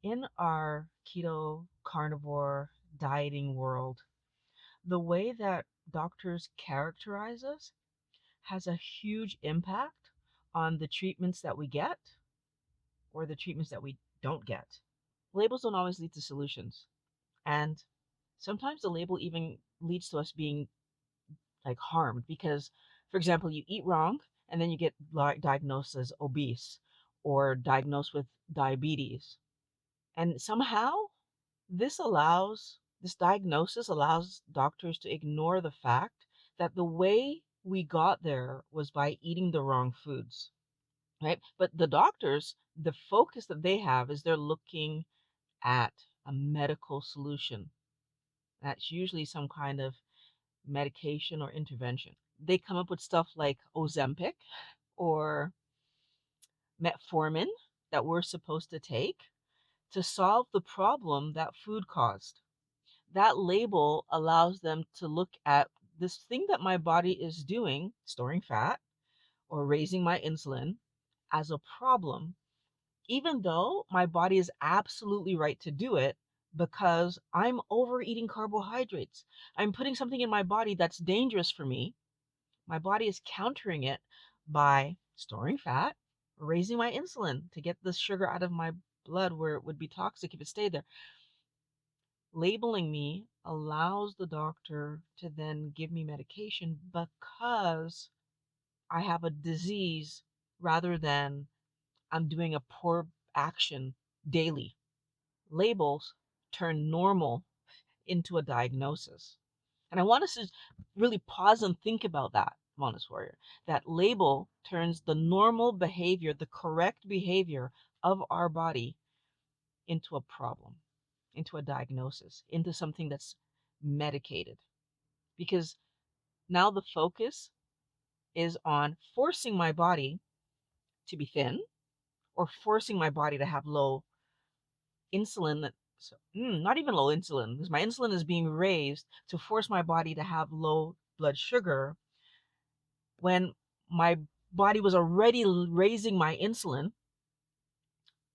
In our keto carnivore dieting world, the way that doctors characterize us has a huge impact on the treatments that we get or the treatments that we don't get. Labels don't always lead to solutions. And sometimes the label even leads to us being like harmed because, for example, you eat wrong and then you get diagnosed as obese or diagnosed with diabetes. And somehow this diagnosis allows doctors to ignore the fact that the way we got there was by eating the wrong foods, right? But the doctors, the focus that they have is they're looking at a medical solution. That's usually some kind of medication or intervention. They come up with stuff like Ozempic or metformin that we're supposed to take to solve the problem that food caused. That label allows them to look at this thing that my body is doing, storing fat or raising my insulin, as a problem, even though my body is absolutely right to do it because I'm overeating carbohydrates. I'm putting something in my body that's dangerous for me. My body is countering it by storing fat, raising my insulin to get the sugar out of my blood where it would be toxic if it stayed there. Labeling me allows the doctor to then give me medication because I have a disease rather than I'm doing a poor action daily. Labels turn normal into a diagnosis. And I want us to really pause and think about that, Wellness Warrior. That label turns the normal behavior, the correct behavior of our body into a problem, into a diagnosis, into something that's medicated. Because now the focus is on forcing my body to be thin or forcing my body to have low insulin. Not even low insulin, because my insulin is being raised to force my body to have low blood sugar when my body was already raising my insulin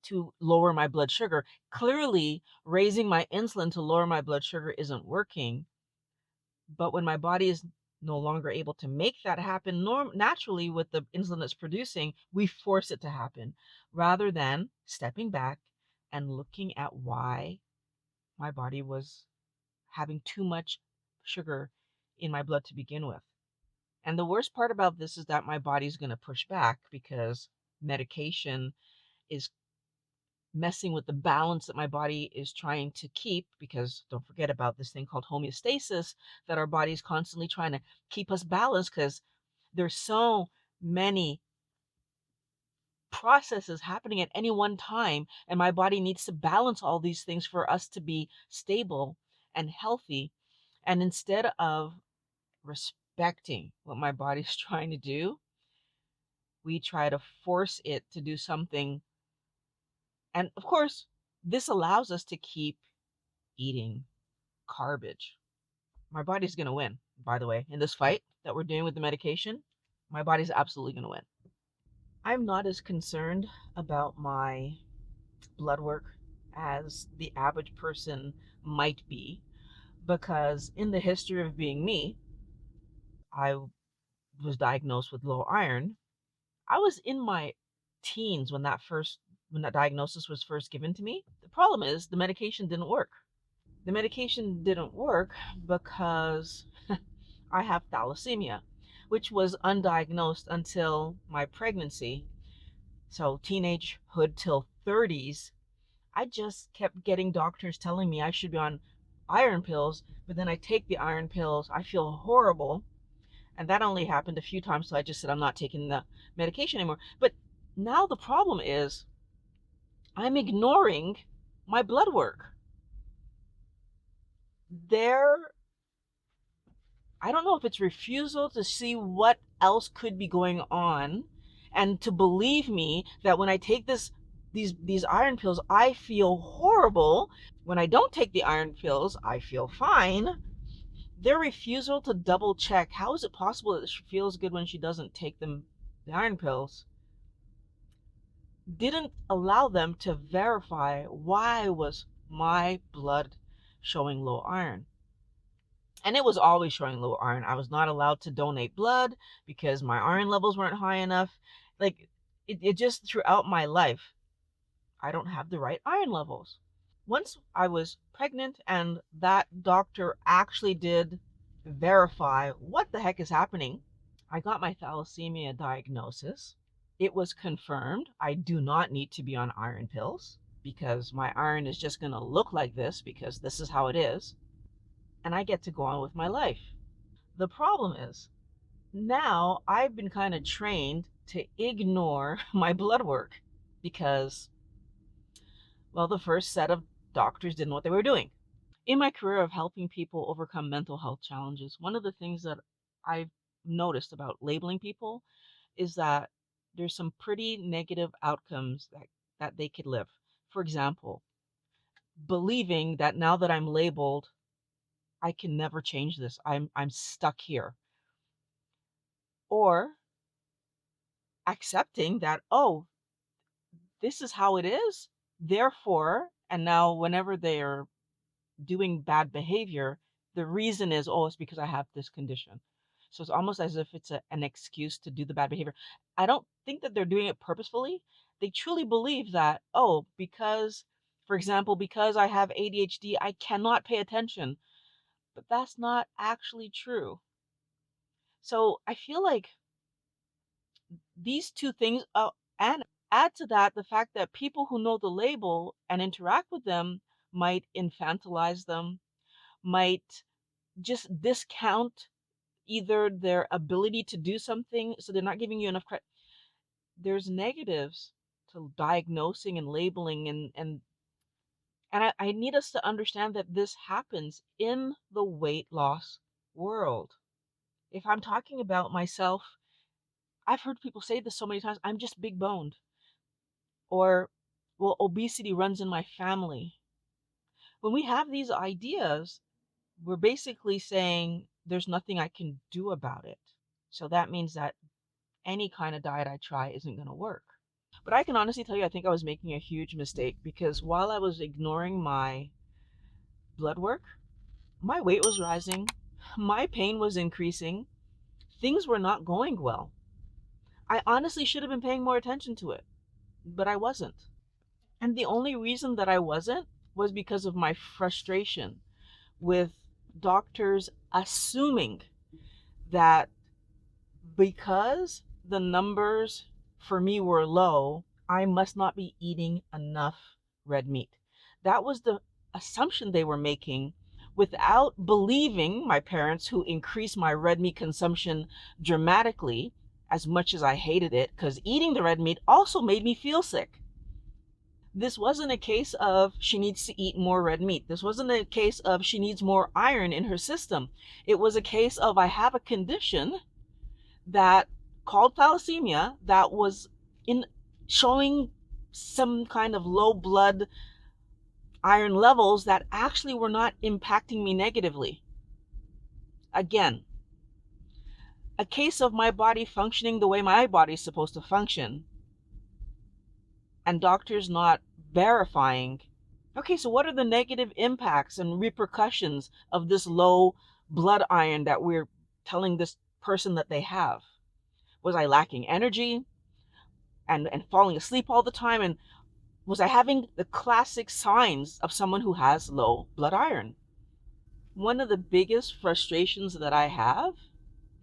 to lower my blood sugar. Clearly, raising my insulin to lower my blood sugar isn't working. But when my body is no longer able to make that happen naturally with the insulin it's producing, we force it to happen rather than stepping back and looking at why my body was having too much sugar in my blood to begin with. And the worst part about this is that my body's going to push back because medication is messing with the balance that my body is trying to keep, because don't forget about this thing called homeostasis, that our body is constantly trying to keep us balanced because there's so many processes happening at any one time, and my body needs to balance all these things for us to be stable and healthy. And instead of respecting what my body's trying to do, we try to force it to do something. And of course, this allows us to keep eating garbage. My body's going to win, by the way, in this fight that we're doing with the medication. My body's absolutely going to win. I'm not as concerned about my blood work as the average person might be, because in the history of being me, I was diagnosed with low iron. I was in my teens when that diagnosis was first given to me. The problem is the medication didn't work. The medication didn't work because I have thalassemia, which was undiagnosed until my pregnancy. So teenagehood till 30s, I just kept getting doctors telling me I should be on iron pills, but then I take the iron pills, I feel horrible. And that only happened a few times, so I just said I'm not taking the medication anymore. But now the problem is I'm ignoring my blood work. There, I don't know if it's refusal to see what else could be going on and to believe me that when I take these iron pills, I feel horrible. When I don't take the iron pills, I feel fine. Their refusal to double check, how is it possible that she feels good when she doesn't take the iron pills? didn't allow them to verify why was my blood showing low iron. And it was always showing low iron. I was not allowed to donate blood because my iron levels weren't high enough. Like it just throughout my life, I don't have the right iron levels. Once I was pregnant and that doctor actually did verify what the heck is happening, I got my thalassemia diagnosis. It was confirmed I do not need to be on iron pills because my iron is just going to look like this because this is how it is. And I get to go on with my life. The problem is now I've been kind of trained to ignore my blood work because, well, the first set of doctors didn't know what they were doing. In my career of helping people overcome mental health challenges, one of the things that I've noticed about labeling people is that there's some pretty negative outcomes that they could live. For example, believing that now that I'm labeled, I can never change this. I'm stuck here. Or accepting that, oh, this is how it is. Therefore, and now whenever they're doing bad behavior, the reason is, oh, it's because I have this condition. So it's almost as if it's an excuse to do the bad behavior. I don't think that they're doing it purposefully. They truly believe that, oh, because, for example, because I have ADHD, I cannot pay attention. But that's not actually true. So I feel like these two things, and add to that the fact that people who know the label and interact with them might infantilize them, might just discount either their ability to do something, so they're not giving you enough credit. There's negatives to diagnosing and labeling, and I need us to understand that this happens in the weight loss world. If I'm talking about myself, I've heard people say this so many times, I'm just big boned, or, well, obesity runs in my family. When we have these ideas, we're basically saying there's nothing I can do about it. So that means that any kind of diet I try isn't going to work. But I can honestly tell you, I think I was making a huge mistake because while I was ignoring my blood work, my weight was rising, my pain was increasing, things were not going well. I honestly should have been paying more attention to it, but I wasn't. And the only reason that I wasn't was because of my frustration with doctors assuming that because the numbers for me were low, I must not be eating enough red meat. That was the assumption they were making without believing my parents, who increased my red meat consumption dramatically, as much as I hated it, because eating the red meat also made me feel sick. This wasn't a case of she needs to eat more red meat. This wasn't a case of she needs more iron in her system. It was a case of I have a condition that called thalassemia that was in showing some kind of low blood iron levels that actually were not impacting me negatively. Again, a case of my body functioning the way my body's supposed to function and doctors not verifying, okay, so what are the negative impacts and repercussions of this low blood iron that we're telling this person that they have? Was I lacking energy and falling asleep all the time? And was I having the classic signs of someone who has low blood iron? One of the biggest frustrations that I have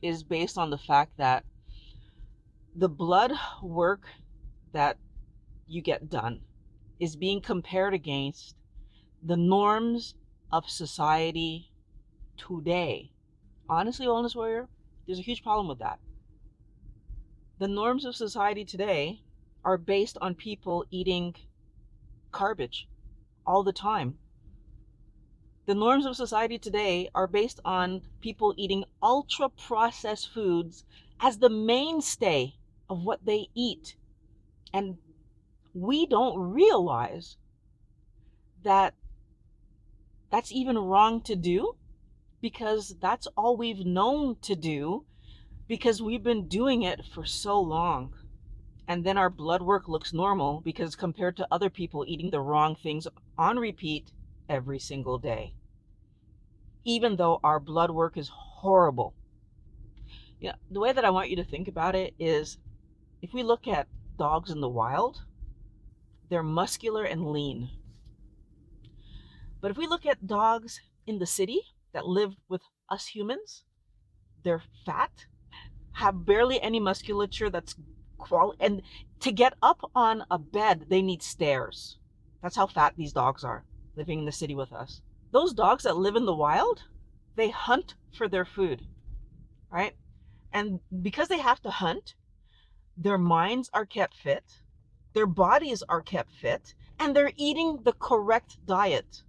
is based on the fact that the blood work that you get done is being compared against the norms of society today. Honestly, Wellness Warrior, there's a huge problem with that. The norms of society today are based on people eating garbage all the time. The norms of society today are based on people eating ultra processed foods as the mainstay of what they eat. And we don't realize that that's even wrong to do because that's all we've known to do because we've been doing it for so long. And then our blood work looks normal because compared to other people eating the wrong things on repeat every single day, even though our blood work is horrible. Yeah, the way that I want you to think about it is if we look at dogs in the wild, they're muscular and lean. But if we look at dogs in the city that live with us humans, they're fat, have barely any musculature that's quality, and to get up on a bed, they need stairs. That's how fat these dogs are living in the city with us. Those dogs that live in the wild, they hunt for their food, right? And because they have to hunt, their minds are kept fit, their bodies are kept fit, and they're eating the correct diet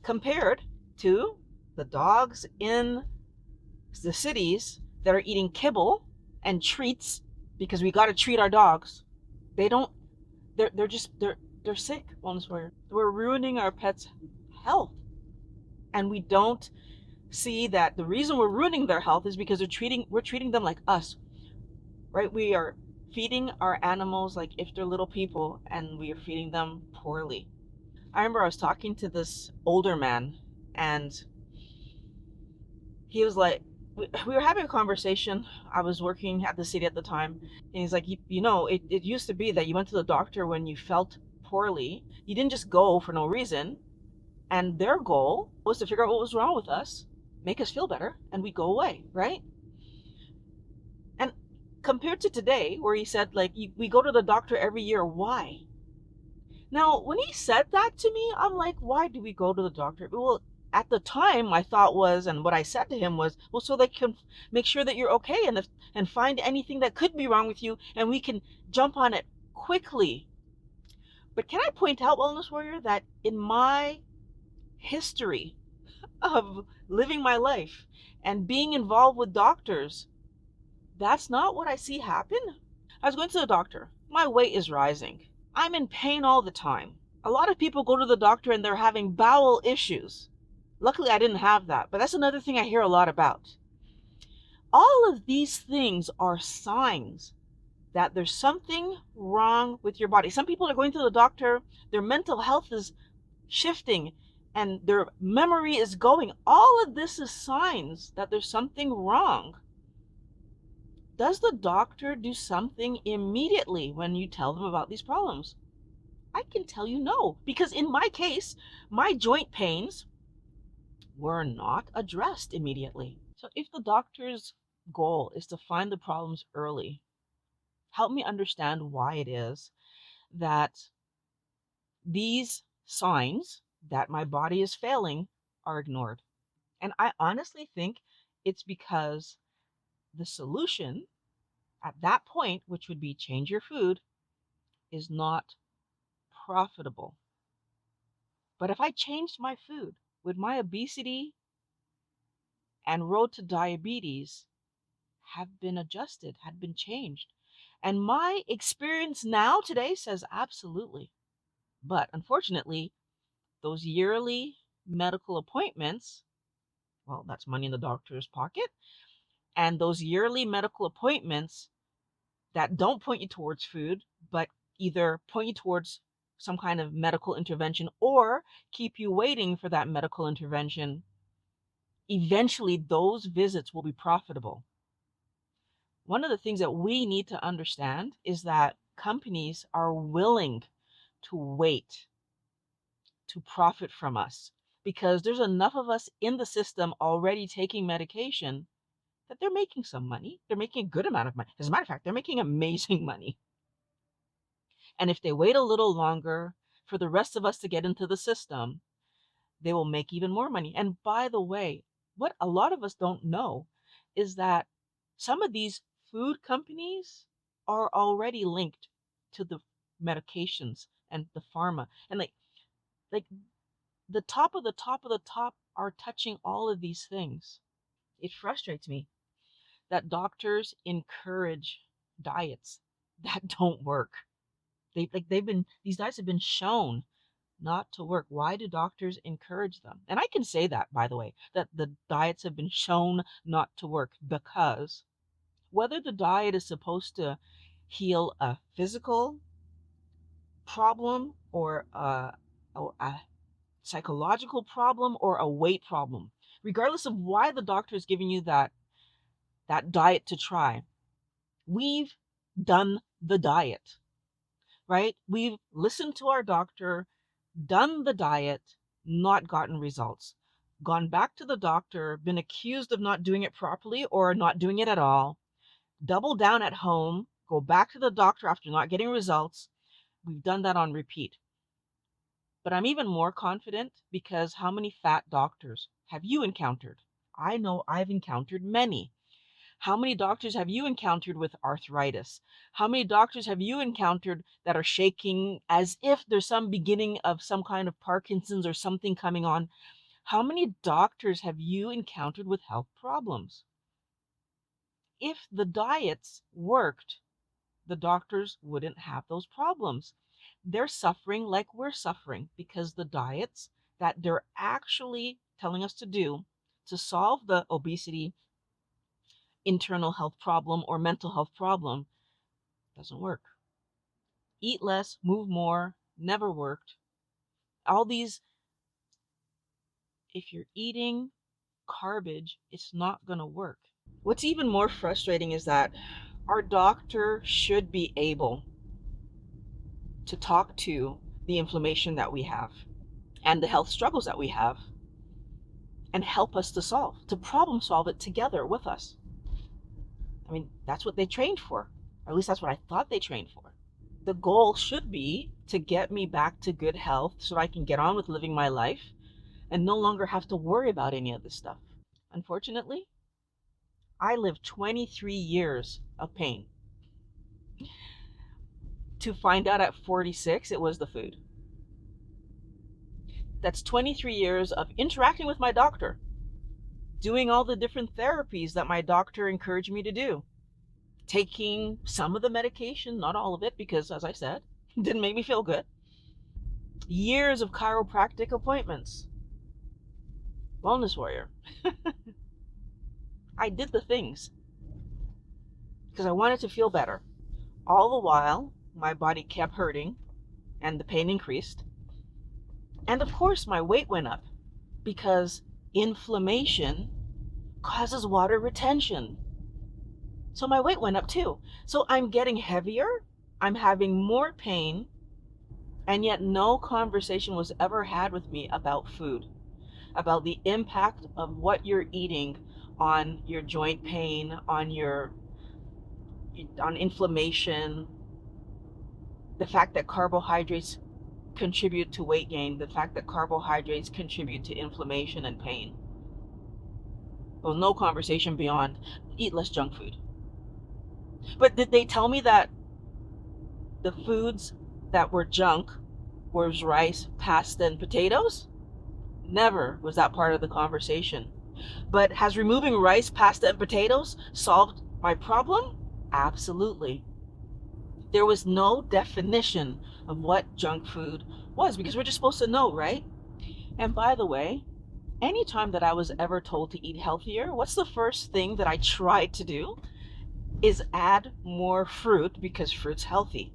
compared to the dogs in the cities that are eating kibble and treats because we got to treat our dogs. They don't. They're sick. Wellness warrior. We're ruining our pets' health, and we don't see that the reason we're ruining their health is because we're treating them like us, right? We are feeding our animals like if they're little people, and we are feeding them poorly. I remember I was talking to this older man, and he was like, we were having a conversation. I was working at the city at the time, and he's like, you know, it used to be that you went to the doctor when you felt poorly. You didn't just go for no reason. And their goal was to figure out what was wrong with us, make us feel better, and we go away, right? And compared to today, where he said, like, we go to the doctor every year, why? Now, when he said that to me, I'm like, why do we go to the doctor? Well, at the time, my thought was, and what I said to him was, well, so they can make sure that you're okay and find anything that could be wrong with you, and we can jump on it quickly. But can I point out, Wellness Warrior, that in my history of living my life and being involved with doctors, that's not what I see happen. I was going to the doctor. My weight is rising. I'm in pain all the time. A lot of people go to the doctor and they're having bowel issues. Luckily, I didn't have that, but that's another thing I hear a lot about. All of these things are signs that there's something wrong with your body. Some people are going to the doctor, their mental health is shifting, and their memory is going. All of this is signs that there's something wrong. Does the doctor do something immediately when you tell them about these problems? I can tell you no, because in my case, my joint pains were not addressed immediately. So if the doctor's goal is to find the problems early, help me understand why it is that these signs that my body is failing are ignored. And I honestly think it's because the solution at that point, which would be change your food, is not profitable. But if I changed my food, would my obesity and road to diabetes have been adjusted, had been changed? And my experience now today says absolutely. But unfortunately, those yearly medical appointments, well, that's money in the doctor's pocket. And those yearly medical appointments that don't point you towards food, but either point you towards some kind of medical intervention or keep you waiting for that medical intervention, eventually those visits will be profitable. One of the things that we need to understand is that companies are willing to wait to profit from us because there's enough of us in the system already taking medication that they're making some money. They're making a good amount of money. As a matter of fact, they're making amazing money. And if they wait a little longer for the rest of us to get into the system, they will make even more money. And by the way, what a lot of us don't know is that some of these food companies are already linked to the medications and the pharma. And like the top of the top of the top are touching all of these things. It frustrates me that doctors encourage diets that don't work. These diets have been shown not to work. Why do doctors encourage them? And I can say that, by the way, that the diets have been shown not to work because whether the diet is supposed to heal a physical problem or a psychological problem or a weight problem, regardless of why the doctor is giving you that diet to try. We've done the diet, right? We've listened to our doctor, done the diet, not gotten results, gone back to the doctor, been accused of not doing it properly or not doing it at all, double down at home, go back to the doctor after not getting results. We've done that on repeat. But I'm even more confident because how many fat doctors have you encountered? I know I've encountered many. How many doctors have you encountered with arthritis? How many doctors have you encountered that are shaking as if there's some beginning of some kind of Parkinson's or something coming on? How many doctors have you encountered with health problems? If the diets worked, the doctors wouldn't have those problems. They're suffering like we're suffering because the diets that they're actually telling us to do to solve the obesity internal health problem or mental health problem doesn't work. Eat less, move more, never worked. All these, if you're eating garbage, it's not going to work. What's even more frustrating is that our doctor should be able to talk to the inflammation that we have and the health struggles that we have and help us to problem solve it together with us. I mean, that's what they trained for, or at least that's what I thought they trained for. The goal should be to get me back to good health so I can get on with living my life and no longer have to worry about any of this stuff. Unfortunately, I lived 23 years of pain to find out at 46 it was the food. That's 23 years of interacting with my doctor, doing all the different therapies that my doctor encouraged me to do, taking some of the medication, not all of it, because as I said, it didn't make me feel good. Years of chiropractic appointments. Wellness warrior. I did the things because I wanted to feel better. All the while, my body kept hurting and the pain increased. And of course, my weight went up because inflammation causes water retention. So my weight went up too. So I'm getting heavier, I'm having more pain, and yet no conversation was ever had with me about food, about the impact of what you're eating on your joint pain, on inflammation, the fact that carbohydrates contribute to weight gain, the fact that carbohydrates contribute to inflammation and pain. Well, no conversation beyond eat less junk food. But did they tell me that the foods that were junk was rice, pasta, and potatoes? Never was that part of the conversation. But has removing rice, pasta, and potatoes solved my problem? Absolutely. There was no definition of what junk food was because we're just supposed to know, right? And by the way, anytime that I was ever told to eat healthier, what's the first thing that I tried to do? Is add more fruit because fruit's healthy.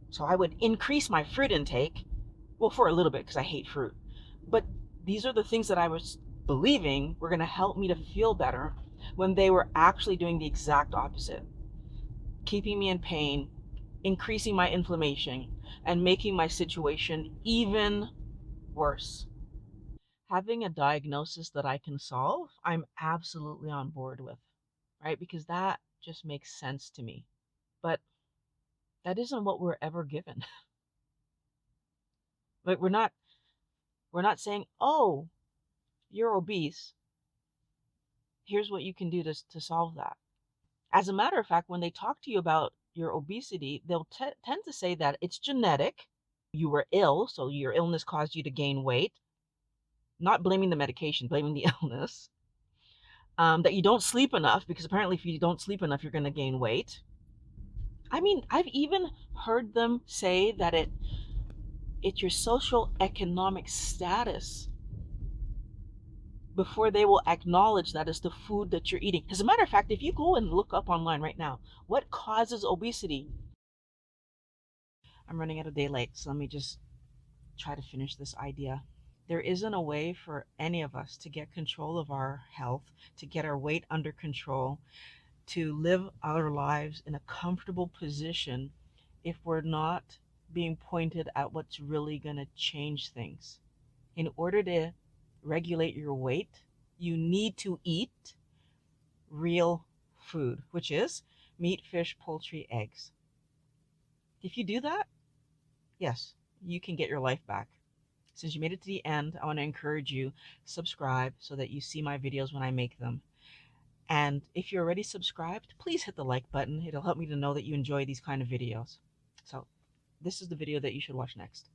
So I would increase my fruit intake, well, for a little bit because I hate fruit. But these are the things that I was believing were going to help me to feel better when they were actually doing the exact opposite, keeping me in pain, increasing my inflammation, and making my situation even worse. Having a diagnosis that I can solve, I'm absolutely on board with, right? Because that just makes sense to me. But that isn't what we're ever given. Like we're not saying, "Oh, you're obese. Here's what you can do to solve that." As a matter of fact, when they talk to you about your obesity, they'll tend to say that it's genetic. You were ill, so your illness caused you to gain weight. Not blaming the medication, blaming the illness. That you don't sleep enough, because apparently if you don't sleep enough, you're going to gain weight. I mean, I've even heard them say that it's your social economic status before they will acknowledge that is the food that you're eating. As a matter of fact, if you go and look up online right now, what causes obesity? I'm running out of daylight, so let me just try to finish this idea. There isn't a way for any of us to get control of our health, to get our weight under control, to live our lives in a comfortable position if we're not being pointed at what's really going to change things. In order to regulate your weight, you need to eat real food, which is meat, fish, poultry, eggs. If you do that, yes, you can get your life back. Since you made it to the end, I want to encourage you, subscribe so that you see my videos when I make them. And if you're already subscribed, please hit the like button. It'll help me to know that you enjoy these kind of videos. So this is the video that you should watch next.